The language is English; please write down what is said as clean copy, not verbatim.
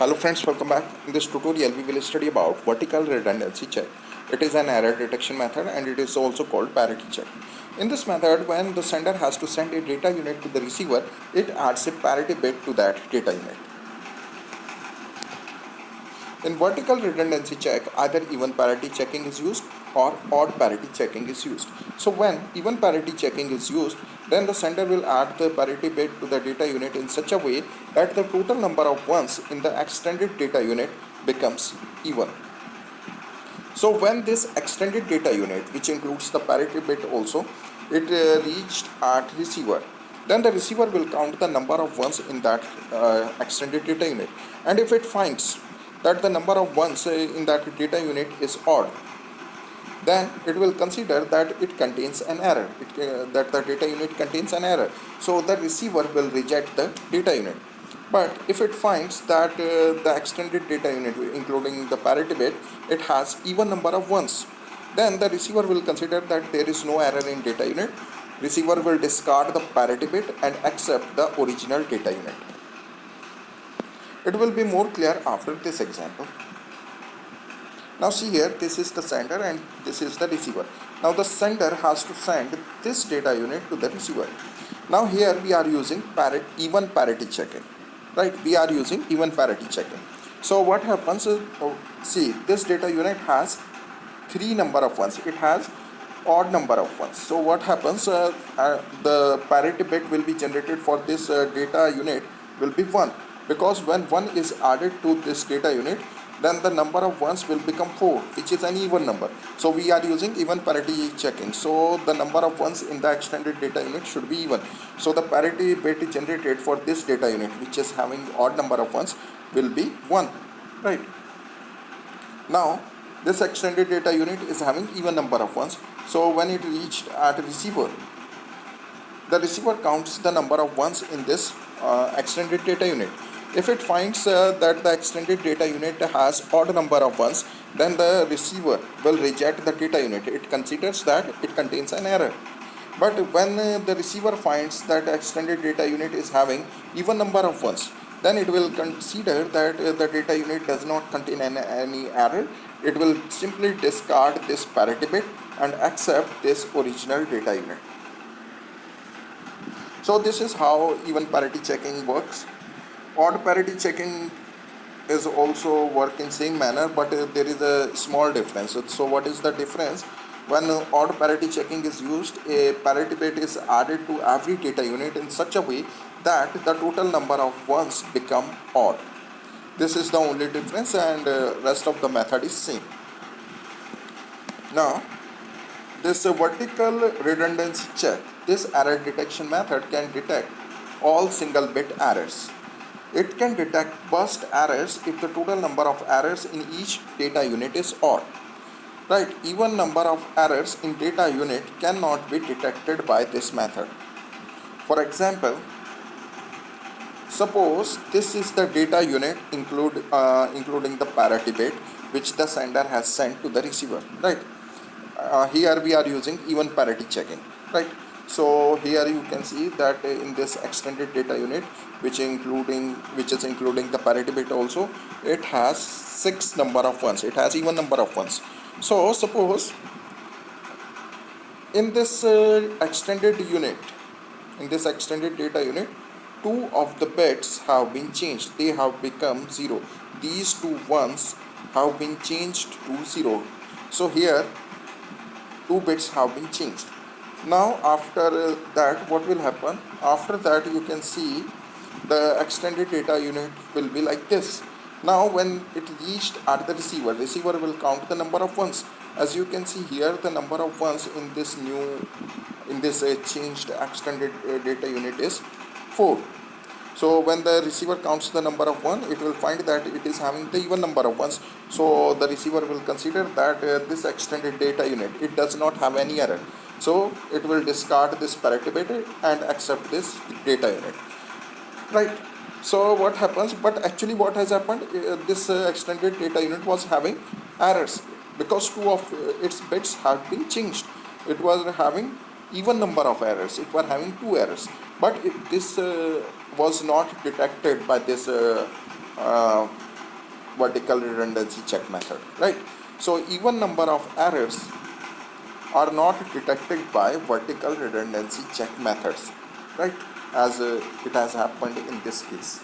Hello friends, welcome back. In this tutorial, we will study about vertical redundancy check. It is an error detection method and it is also called parity check. In this method, when the sender has to send a data unit to the receiver, it adds a parity bit to that data unit. In vertical redundancy check, either even parity checking is used or odd parity checking is used. So when even parity checking is used, then the sender will add the parity bit to the data unit in such a way that the total number of ones in the extended data unit becomes even. So when this extended data unit, which includes the parity bit also, it reached at receiver, then the receiver will count the number of ones in that extended data unit, and if it finds that the number of ones in that data unit is odd, then it will consider that it contains an error, that the data unit contains an error. So the receiver will reject the data unit. But if it finds that the extended data unit, including the parity bit, it has even number of ones, then the receiver will consider that there is no error in data unit. Receiver will discard the parity bit and accept the original data unit. It will be more clear after this example. Now see here, this is the sender and this is the receiver. Now the sender has to send this data unit to the receiver. Now here we are using even parity checking, right? We are using even parity checking. So what happens is, see, this data unit has 3 number of ones. It has odd number of ones. So what happens, the parity bit will be generated for this data unit will be 1, because when 1 is added to this data unit, then the number of ones will become 4, which is an even number. So we are using even parity checking. So the number of ones in the extended data unit should be even. So the parity bit generated for this data unit, which is having odd number of ones, will be 1, right? Now this extended data unit is having even number of ones. So when it reached at receiver, the receiver counts the number of ones in this extended data unit. If it finds that the extended data unit has odd number of ones, then the receiver will reject the data unit. It considers that it contains an error. But when the receiver finds that the extended data unit is having even number of ones, then it will consider that the data unit does not contain any error. It will simply discard this parity bit and accept this original data unit. So this is how even parity checking works. Odd parity checking is also work in same manner, but there is a small difference. So what is the difference? When odd parity checking is used, a parity bit is added to every data unit in such a way that the total number of ones become odd. This is the only difference, and rest of the method is same. Now this vertical redundancy check, this error detection method can detect all single bit errors. It can detect burst errors if the total number of errors in each data unit is odd. Right, even number of errors in data unit cannot be detected by this method. For example, suppose this is the data unit including the parity bit which the sender has sent to the receiver, right? Here we are using even parity checking, right? So here you can see that in this extended data unit, which is including the parity bit also, it has 6 number of ones. It has even number of ones. So suppose in this extended data unit, 2 of the bits have been changed. They have become 0. These 2 ones have been changed to 0. So here 2 bits have been changed. Now after that, what will happen? After that, you can see the extended data unit will be like this. Now when it reached at the receiver will count the number of ones. As you can see here, the number of ones in this changed extended data unit is 4. So when the receiver counts the number of 1, it will find that it is having the even number of ones. So the receiver will consider that this extended data unit, it does not have any error. So it will discard this parity bit and accept this data unit, right? So what happens? But actually what has happened, this extended data unit was having errors because 2 of its bits have been changed. It was having even number of errors. It was having 2 errors, but this was not detected by this vertical redundancy check method, right? So even number of errors are not detected by vertical redundancy check methods, right? As it has happened in this case.